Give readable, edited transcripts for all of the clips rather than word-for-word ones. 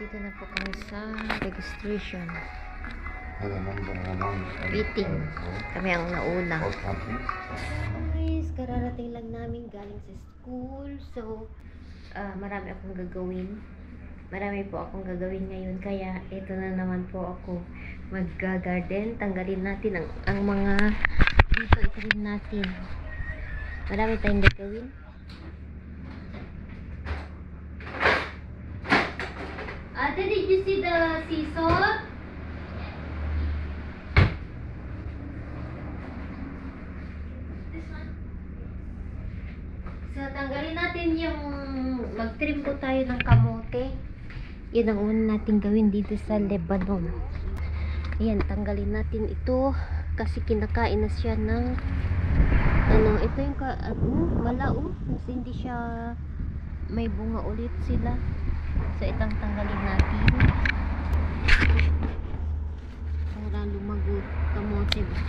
Dito na po kami sa registration. Meeting. Kami ang nauna. Guys, kararating lang namin galing sa school. So, marami akong gagawin. Marami po akong gagawin ngayon. Kaya, ito na naman po ako. Mag-garden. Tanggalin natin ang mga dito. Italim natin. Marami tayong gagawin. Did you see the seesaw? This one. So, tanggalin natin yung mag-trim po tayo ng kamote. Yun ang una natin gawin dito sa Lebanon. Ayan, tanggalin natin ito kasi kinakain na siya ng ito yung malao kasi hindi siya may bunga ulit sila. So, itang tanggalin natin para lumago kamote ba.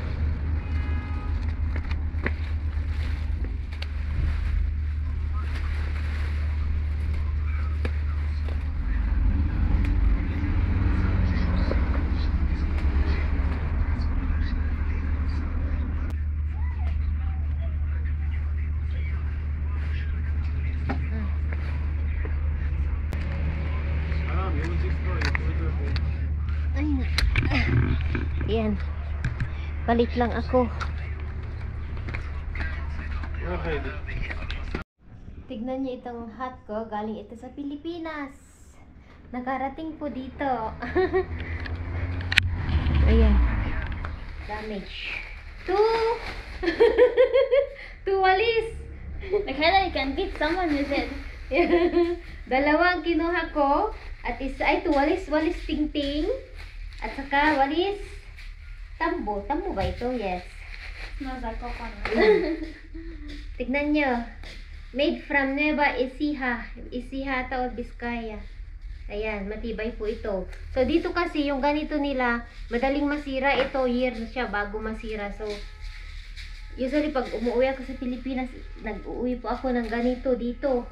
Yan. Balik lang ako. Tignan niyo itong hat ko. Galing ito sa Pilipinas. Nakarating po dito. Ayan. Damage. Two walis. Like how you can beat someone with it. Dalawang kinuha ko. At isa ay walis tingting. At saka walis tambo. Tambo ba ito? Yes. Smells like coconut. Tignan nyo. Made from Nueva Ecija. Ecija o Vizcaya. Ayan, matibay po ito. So, dito kasi yung ganito nila, madaling masira. Ito, year na siya bago masira. So, usually pag umuwi ako sa Pilipinas, nag-uwi po ako ng ganito dito.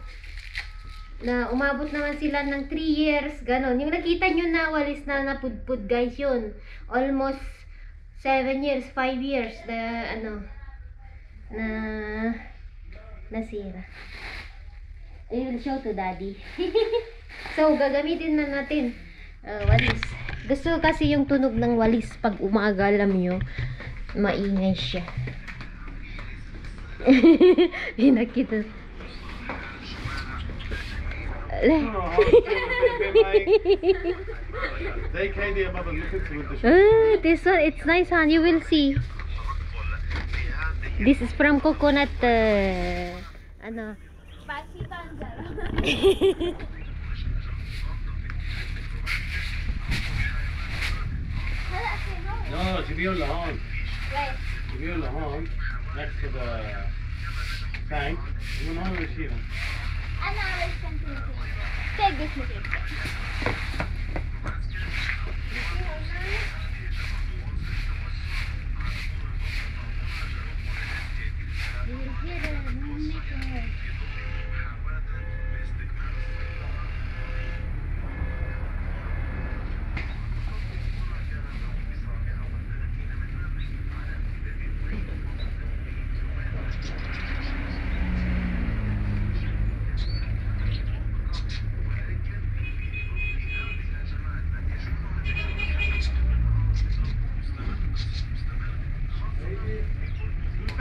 Na umabot naman sila ng 3 years, ganon. Yung nakita nyo na walis na napudpud guys yun. Almost 7 years, 5 years na nasira. I will show to daddy. So, gagamitin na natin walis. Gusto kasi yung tunog ng walis pag umaga, alam nyo, maingay siya. Nakita. This one, it's nice, huh? You will see. This is from coconut. Spicy banjara. No, Jibiol Lahan. Wait. Jibiol Lahan, next to the tank. You know where she is. أنا عايز كنتين. Take this material.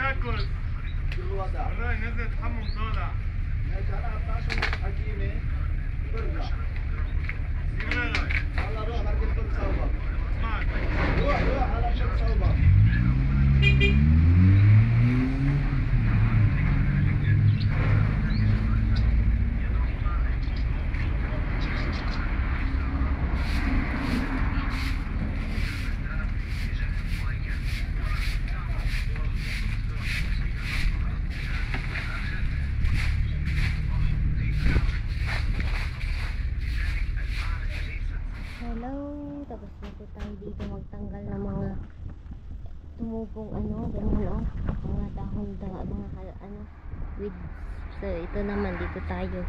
تاكل والله نزلت حمم طالع ماشي انا 14 حكيمه برجع هلا روح مركب كل صوبه روح على كل صوبه Hello, tapos na po tayo dito magtanggal ng mga tumubong ganyan mga dahon mga weeds. So ito naman dito tayo.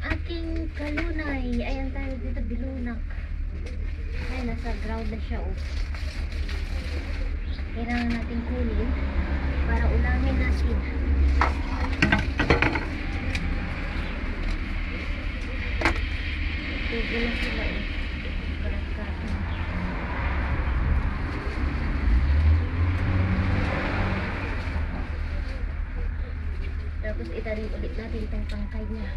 Aking kalunay. Ayan tayo dito, bilunak. Ay, nasa ground na siya, oh. Kailangan natin kunin para ulamin natin. Tugo na sila, eh. Kalat-kalat. Tapos itanim ulit natin itong tangkay niya.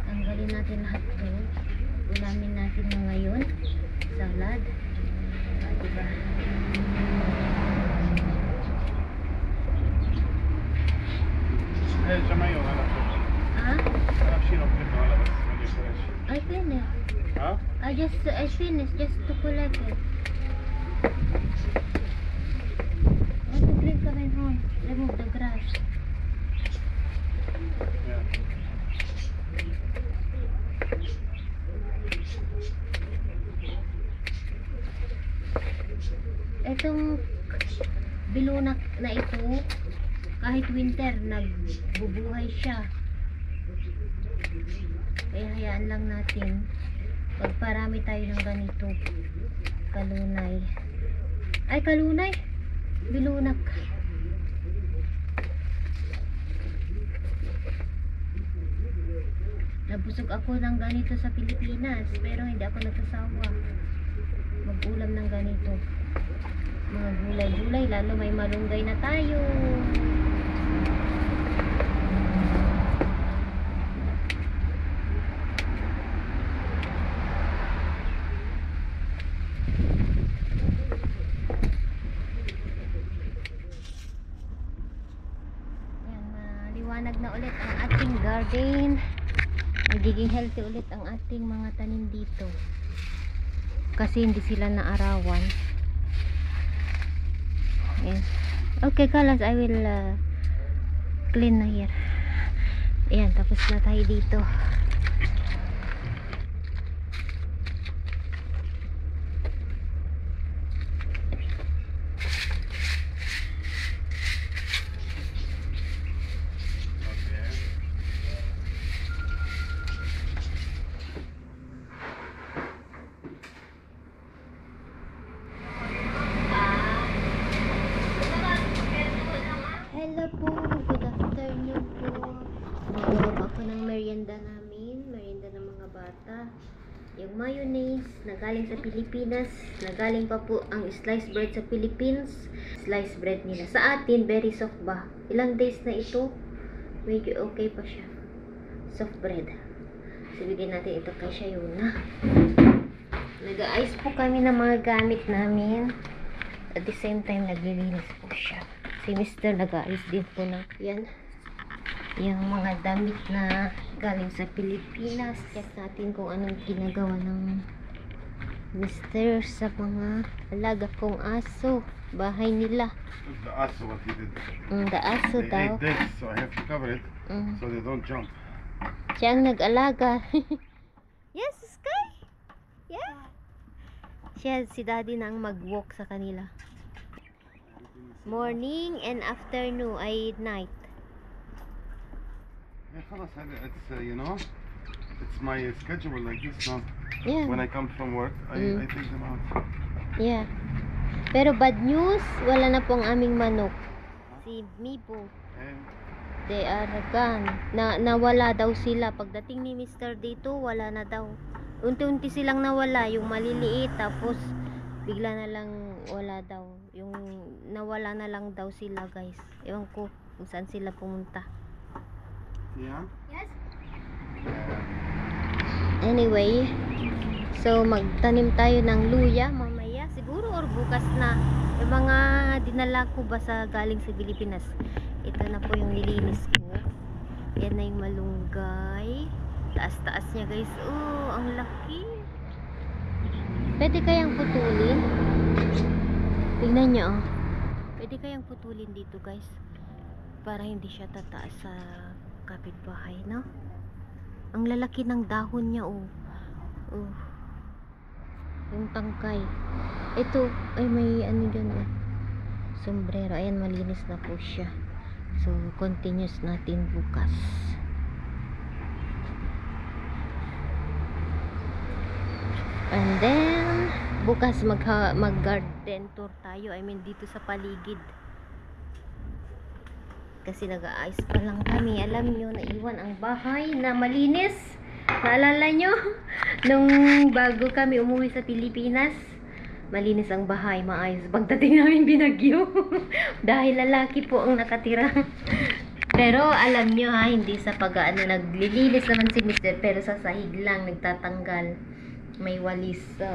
Tanggalin natin lahat ito. Ulamin natin na ngayon. Salad. Diba? جمعيه ولا Ah? شيء نقطه ولا بس ما يفرقش I finished. ها I finished just to collect it. I want to clean coming home. Remove the grass. Itong bilunak na ito, kahit winter, nagbubuhay siya. Kaya hayaan lang natin pagparami tayo ng ganito. Kalunay. Ay, kalunay! Bilunak. Nabusog ako ng ganito sa Pilipinas, pero hindi ako nagsasawa mag-ulam ng ganito. Mga gulay-gulay, lalo may malunggay na tayo. Yan, liwanag na ulit ang ating garden. Magiging healthy ulit ang ating mga tanim dito. Kasi hindi sila naarawan. Yes. Okay, Kalas, I will clean na here. Ayan, tapos na tayo dito. Hello po, good afternoon po. Nagulog ako ng merienda namin, merienda ng mga bata. Yung mayonnaise na galing sa Pilipinas, na galing pa po ang sliced bread sa Philippines. Sliced bread nila. Sa atin, very soft ba? Ilang days na ito, medyo okay pa siya. Soft bread. So, bigyan natin ito kay Shayuna. Nag-a-ice po kami ng mga gamit namin. At the same time, naglilinis po siya. Si Mr. nag-a-ice din po na. Yan. Yung mga damit na galing sa Pilipinas. Check natin kung anong ginagawa ng Mister sa mga alaga kong aso. Bahay nila. Look, the asso, what he did. The aso They daw. ate this, so I have to cover it so they don't jump. Siya ang nag-alaga. Yes, Sky. Yeah. Siya, si daddy na ang mag-walk sa kanila. Morning and afternoon ay night. Yeah, خلاص, it's you know, it's my schedule like this now. Yeah. When I come from work, I take them out. Yeah. Pero bad news, wala na po ang aming manok. Si Mipo. And They are gone. Nawala daw sila. Pagdating ni Mr. dito, wala na daw. Unti-unti silang nawala. Yung maliliit, tapos bigla na lang wala daw. Yung nawala na lang daw sila, guys. Ewan ko kung saan sila pumunta. yeah. Yes. Anyway, so magtanim tayo ng luya mamaya. Siguro or bukas na. Yung mga dinala ko ba sa galing sa Pilipinas. Ito na po yung nilinis ko. Yan na yung malunggay. Taas-taas niya, guys. Oh, ang laki. Pwede kayang putulin? Tingnan niyo, oh. Pwede kayang putulin dito, guys. Para hindi siya tataas sa kapitbahay, no? Ang lalaki ng dahon niya, oh. Oh. Yung tangkay. Ito, ay may ano dyan, oh. Sombrero. Ayan, malinis na po siya. So, continuous natin bukas. And then, bukas mag-garden tour tayo. I mean, dito sa paligid. Kasi nag-aayos pa lang kami. Alam nyo, naiwan ang bahay na malinis. Naalala nyo? Nung bago kami umuwi sa Pilipinas, malinis ang bahay, maayos. Pagdating namin binagyo. Dahil lalaki po ang nakatira. Pero alam nyo ha, hindi sa pag-ano, naglilinis naman si Mr. Pero sa sahig lang, nagtatanggal. May walis. So,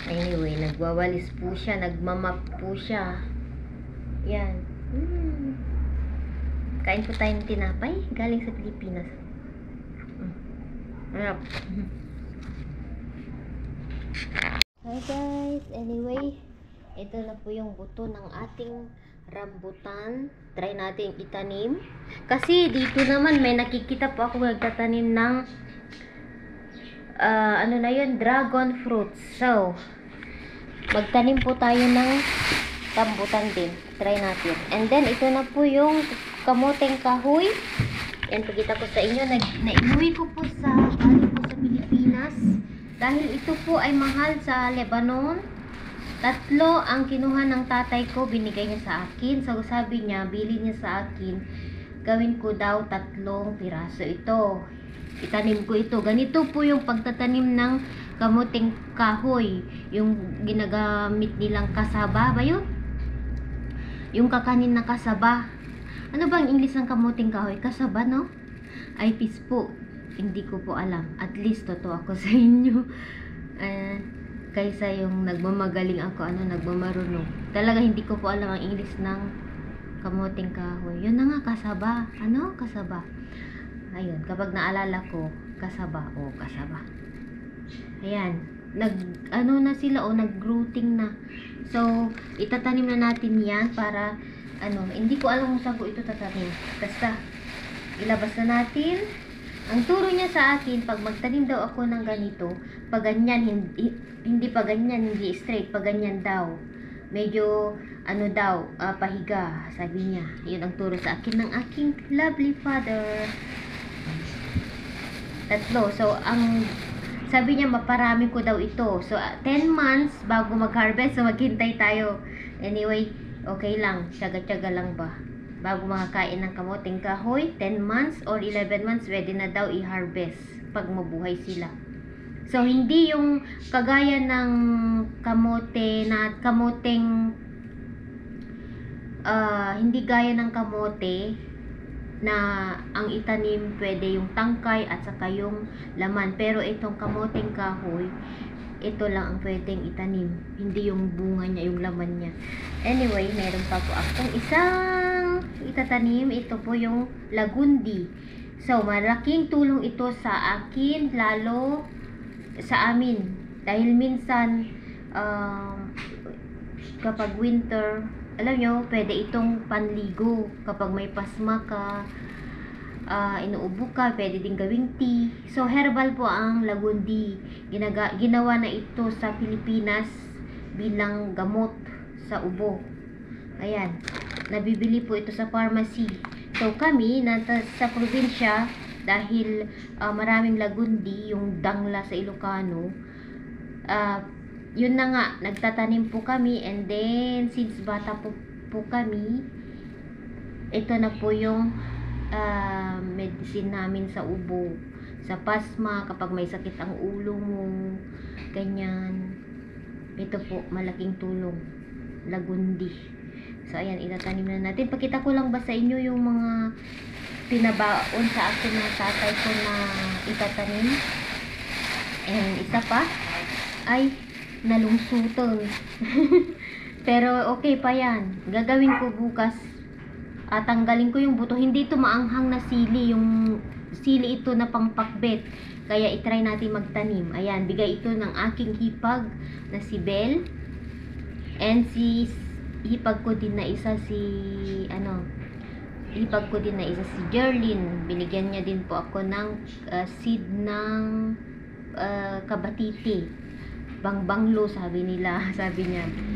anyway, nagwawalis po siya, nagmamap po siya. Yan. Kain po tayo ng tinapay, galing sa Pilipinas. Harap. Hi guys, anyway, ito na po yung buto ng ating rambutan. Try natin itanim. Kasi dito naman may nakikita po ako nagtatanim ng ano na yun, dragon fruits. So, magtanim po tayo ng rambutan din. Try natin. And then, ito na po yung kamoteng kahoy. Yan, pagkita ko sa inyo. Nainuwi ko po galing po sa Pilipinas. Dahil ito po ay mahal sa Lebanon. 3 ang kinuha ng tatay ko, binigay niya sa akin. So sabi niya, bili niya sa akin, gawin ko daw 3 piraso ito. Itanim ko ito. Ganito po yung pagtatanim ng kamuting kahoy. Yung ginagamit nilang kasaba ba yun? Yung kakanin na kasaba. Ano ba ang English ng kamuting kahoy? Kasaba, no? Ay, peace po. Hindi ko po alam. At least, totoo ako sa inyo. Kaysa yung nagmamagaling ako, nagmamarunong. Talaga hindi ko po alam ang English ng kamuting kahoy. Yun na nga, kasaba. Ano? Kasaba. Ayun, kapag naalala ko, kasaba. O, kasaba. Ayan. Na sila, nag-rooting na. So, itatanim na natin yan para, hindi ko alam kung saan ko ito tatanim. Basta, ilabas na natin. Ang turo niya sa akin, pag magtanim daw ako ng ganito, pag ganyan, hindi pa ganyan, hindi straight, pag ganyan daw. Medyo, pahiga, sabi niya. Yun ang turo sa akin ng aking lovely father. 3. So, sabi niya, maparami ko daw ito. So, 10 months bago mag-harvest, so maghintay tayo. Anyway, okay lang, tsaga-tsaga lang ba? Bago makakain ng kamuting kahoy, 10 months or 11 months, pwede na daw i-harvest pag mabuhay sila. So, hindi yung kagaya ng hindi gaya ng kamote na ang itanim pwede yung tangkay at saka yung laman. Pero itong kamuting kahoy, ito lang ang pwedeng itanim. Hindi yung bunga niya, yung laman niya. Anyway, meron pa po akong isang itatanim. Ito po yung lagundi. So, malaking tulong ito sa akin, lalo sa amin. Dahil minsan, kapag winter, alam nyo, pwede itong panligo. Kapag may pasma ka, inuubo ka, pwede din gawing tea. So, herbal po ang lagundi. Ginawa na ito sa Pilipinas bilang gamot sa ubo. Ayan. Nabibili po ito sa pharmacy. So, kami, sa probinsya, dahil maraming lagundi, yung dangla sa Ilocano, yun na nga, nagtatanim po kami, and then, since bata po kami, ito na po yung medicine namin sa ubo, sa pasma, kapag may sakit ang ulo mo, ganyan. Ito po, malaking tulong, lagundi. So, ayan, itatanim na natin. Pakita ko lang ba sa inyo yung mga pinabaon sa akin ng tatay ko na itatanim. And isa pa, ay nalungsutan. Pero okay pa yan. Gagawin ko bukas. Tanggalin ko yung buto. Hindi ito maanghang na sili. Yung sili ito na pangpakbet. Kaya itry natin magtanim. Ayan, bigay ito ng aking hipag na si Belle. And hipag ko din na isa si Jerlyn. Binigyan niya din po ako ng seed ng kabatiti. Bangbanglo sabi niya.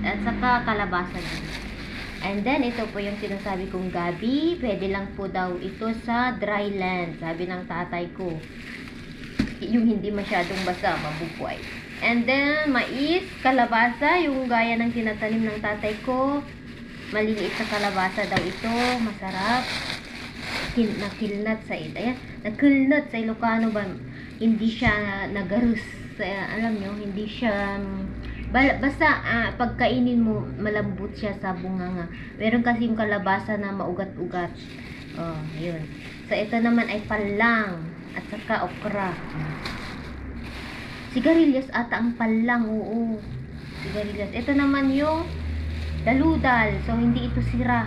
At saka kalabasa din. And then ito po yung sinasabi kong gabi. Pwede lang po daw ito sa dry land, sabi ng tatay ko. Yung hindi masyadong basa, mabubuhay. And then mais, kalabasa, yung gaya ng tinatanim ng tatay ko. Maliliit na kalabasa daw ito, masarap. Nakilnat sa nakilnat sa Ilocano ba? Hindi siya nagarus. Alam nyo, hindi siya basta pagkainin mo, malambot siya sa bunganga. Meron kasi yung kalabasa na maugat-ugat. Oh, yun. So, ito naman ay palang at saka okra. Sigarilyas ata ang palang, oo. Sigarilyas. Ito naman yung daludal. So, hindi ito sira.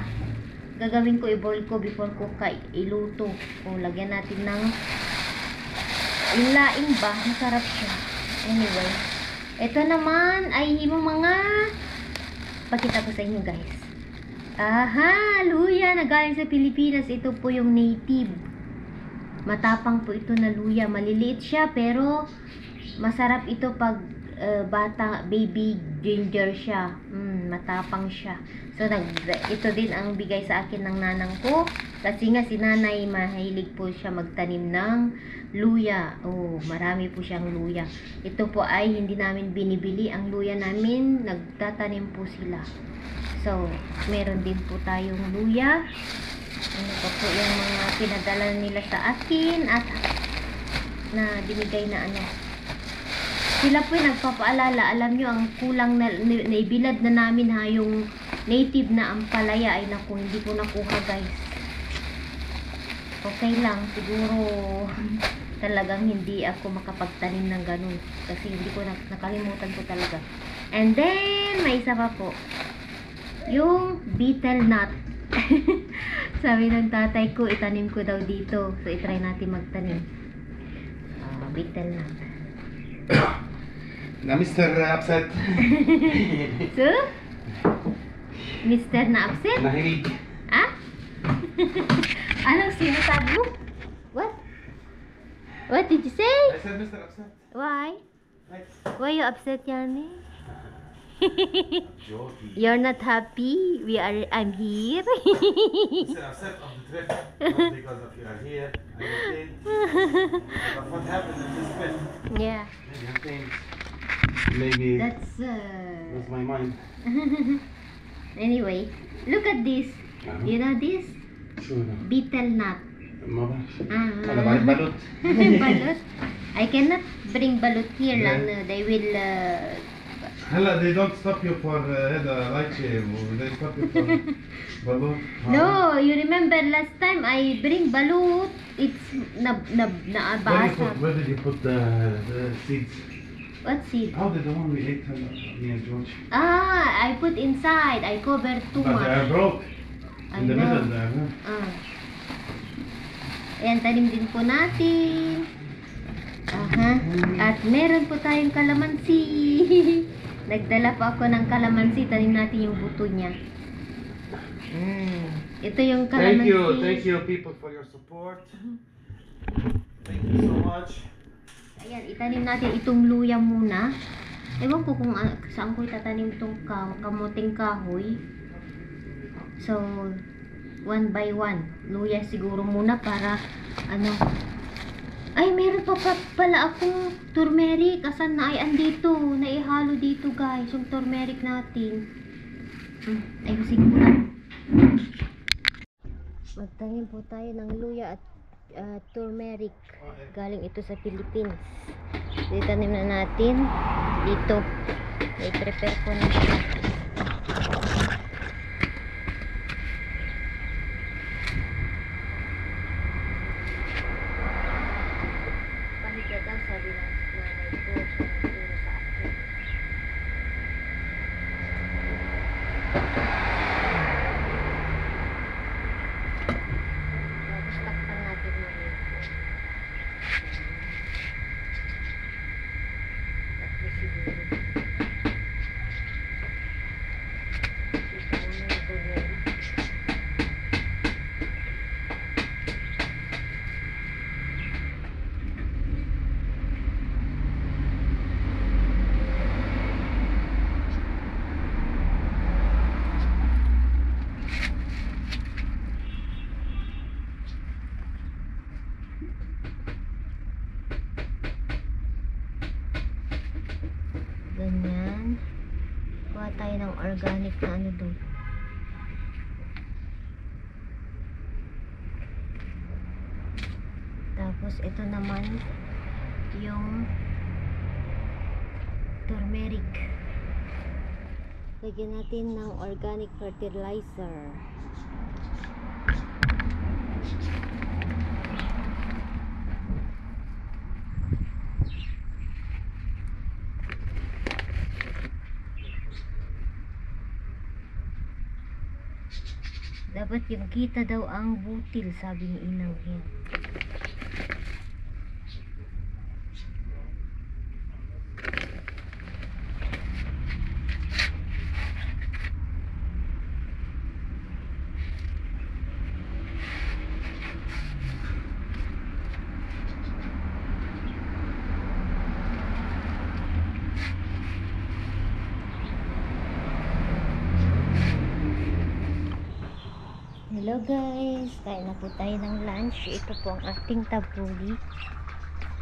Gagawin ko, i-boil ko before ko iluto. O, lagyan natin ng yung laing ba, masarap siya. Anyway, ito naman ay yung mga pakita ko sa inyo, guys. Aha, luya na galing sa Pilipinas. Ito po yung native. Matapang po ito na luya. Maliliit siya pero masarap ito pag bata, baby ginger siya. Matapang siya. So, ito din ang bigay sa akin ng nanang ko. Kasi nga si nanay, mahilig po siya magtanim ng luya. Oh, marami po siyang luya. Ito po ay hindi namin binibili. Ang luya namin, nagtatanim po sila. So, meron din po tayong luya. Ano po yung mga pinadala nila sa akin at na binigay na sila po yung nagpapaalala. Alam nyo, ang kulang na naibilad na namin yung native na ampalaya ay naku, hindi ko nakuha, guys. Okay lang, siguro talagang hindi ako makapagtanim ng ganun kasi hindi ko nakalimutan ko talaga. And then may isa pa po, yung betel nut. Sabi ng tatay ko, itanim ko daw dito. So, itry natin magtanim. Betel nut. Na Mr. Upset. So? Mr. na upset? Nahilig. Ah? Anong sinasabi mo? What? What did you say? I said Mr. Upset. Why? Why you upset, Yanni? Joking. You're not happy? I'm here. Mr. Upset of the trip. Not because of you are here. I think. But what happened in this trip? Yeah. I think maybe That's my mind. Anyway, look at this. You know this? Sure. Betel nut. ما بعرف. Ah. أنا بعرف بلوت. Balut? I cannot bring balut here. Yeah. Lang, they will هلا they don't stop you for هذا لايتشي they stop you for بلوت. No, you remember last time I bring balut, it's naabasa. Where did you put the seeds? What seed? How did the one we ate me and George? I put inside. I covered too But they are much. broke I in the know. middle there. Huh? Ayan, tanim din po natin. Ha? At meron po tayong kalamansi. Nagdala pa ako ng kalamansi. Tanim natin yung buto niya. Ito yung kalamansi. Thank you people for your support. Thank you so much. Ayan, itanim natin itong luya muna. Ewan ko kung saan ko itatanim itong kamuting kahoy. So, one by one. Luya siguro muna para ano. Ay, meron pa pala akong turmeric. Asan na? Ay, andito. Naihalo dito, guys. Yung turmeric natin. Ayusin ko lang. Magtanim po tayo ng luya at turmeric. Galing ito sa Philippines. Itanim na natin dito. I-prepare ko na siya. Pahiga daw, sabi ng nanay ko. Siya nagturo sa akin. Tapos takpan natin mo rin. Tatlo siguro. Ito muna yung turmeric. Ganyan. Kuha tayo ng organic na ano doon. Tapos ito naman yung turmeric. Lagyan natin ng organic fertilizer. Dapat yung kita daw ang butil, sabi ni Inang Hen. Hello guys, kain na po tayo ng lunch. Ito po ang ating tabuli.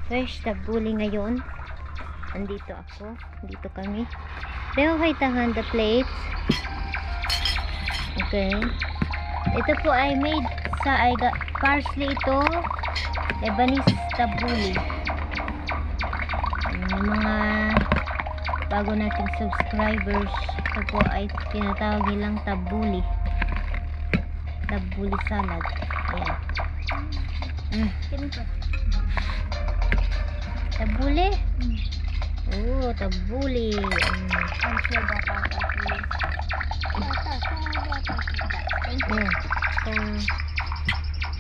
Fresh tabuli ngayon. Andito ako, dito kami. Leo haytahan the plates. Okay. Ito po ay made sa parsley ito. Lebanese tabuli. Yung mga bago nating subscribers, ito po ay tinatawag nilang tabuli. Tabuli salad. Ayan. Tabuli? Oh, tabuli.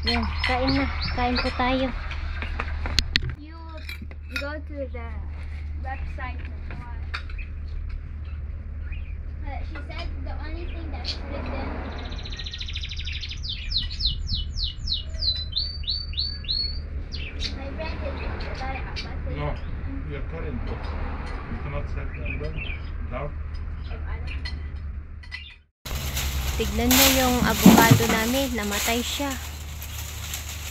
Yan, kain na. Kain po tayo. You go to the website and watch. She said the only thing that's written. My friend is very upset. No, you're current. You cannot set the umbrella down. Tignan nyo yung avocado namin. Namatay siya.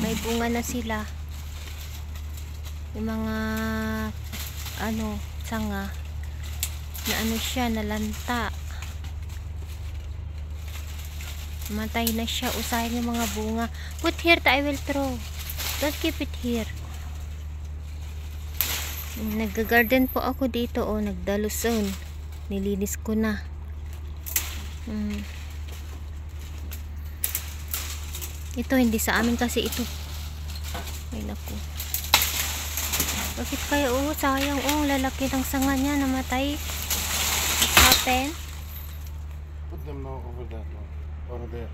May bunga na sila. Yung mga sanga na siya, nalanta. Matay na siya. Usahin yung mga bunga. Put here, I will throw. Don't keep it here. Nag-garden po ako dito. Oh, nagdaluson. Nilinis ko na. Ito, hindi sa amin kasi ito. Ay, naku. Bakit kaya? Oh, sayang. Oh, lalaki ng sanga niya. Namatay. What happened? Put them now over that one. Over there.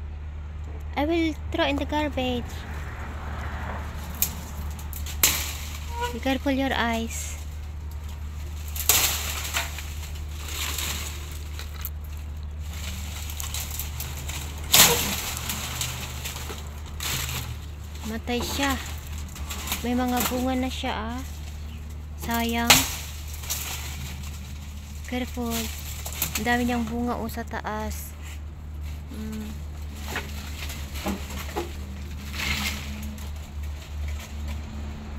I will throw in the garbage. Be careful your eyes. Matay siya. May mga bunga na siya ah. Sayang. Careful. Ang dami niyang bunga o sa taas.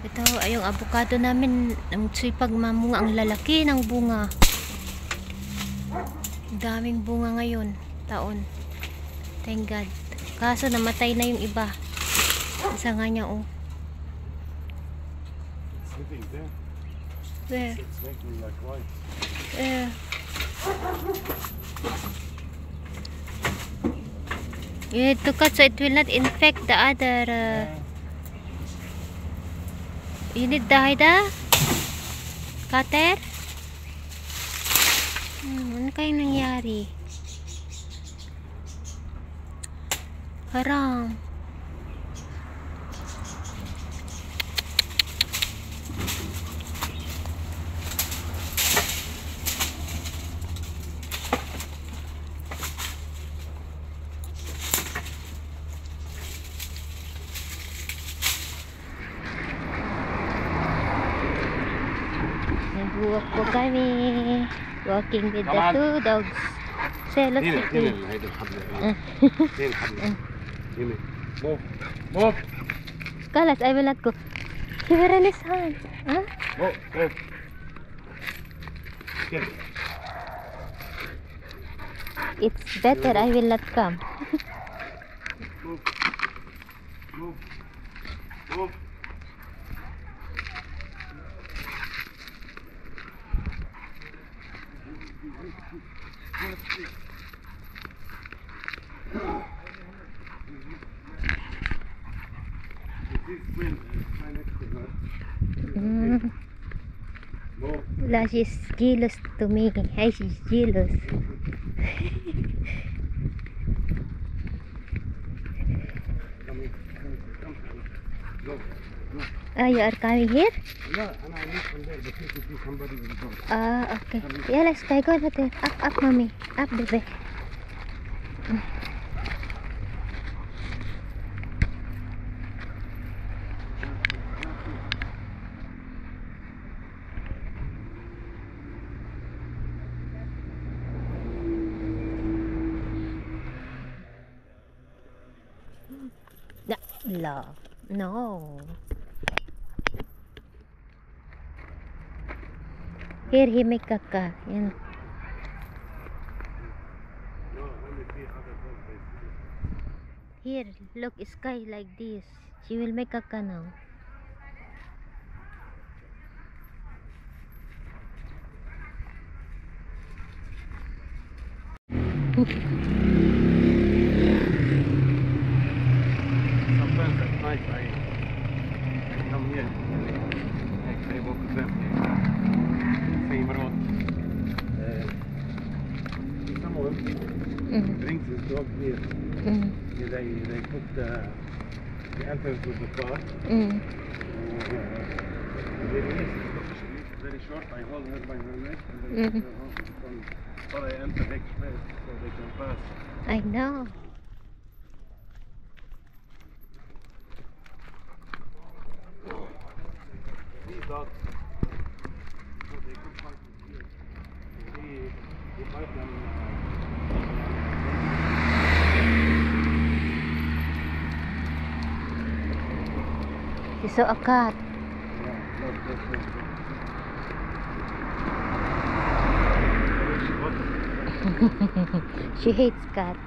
Ito ay yung avocado namin. Ang sipag mamunga. Ang lalaki ng bunga. Ang daming bunga ngayon. Taon. Thank God. Kaso namatay na yung iba. Isa nga niya oh. Sitting there. Where? It's making like white. You need to cut so it will not infect the other. You need the cutter? Ano kayong nangyari? Haram. Nag-walk po kami. Walking with the two dogs. Say, let's see. هيدا الحبل. هين الحبل. يمين. Move. Move. Kalas, I will not go. He will run his hand. Huh? Move. Move. Get it. It's better I will not come. Move. Move. Move. Wala, she's jealous to me. Ay, she's jealous. Ah, you are coming here? Ah, okay. Yeah, let's go over there. Up, mommy. Up, baby. Love. No. Here he make kaka. Yan. Here, look, sky like this. She will make kaka now. Sometimes at night I come here. I walk with them here. Same road. Someone brings his dog here. They put the entrance with the car. They release the dog. She's very short. I hold her by her neck and then put her off the front. Or I enter next place so they can pass. I know. These dogs, so they could fight with you. We fight them. She saw a cat. Yeah, look. She hates cat.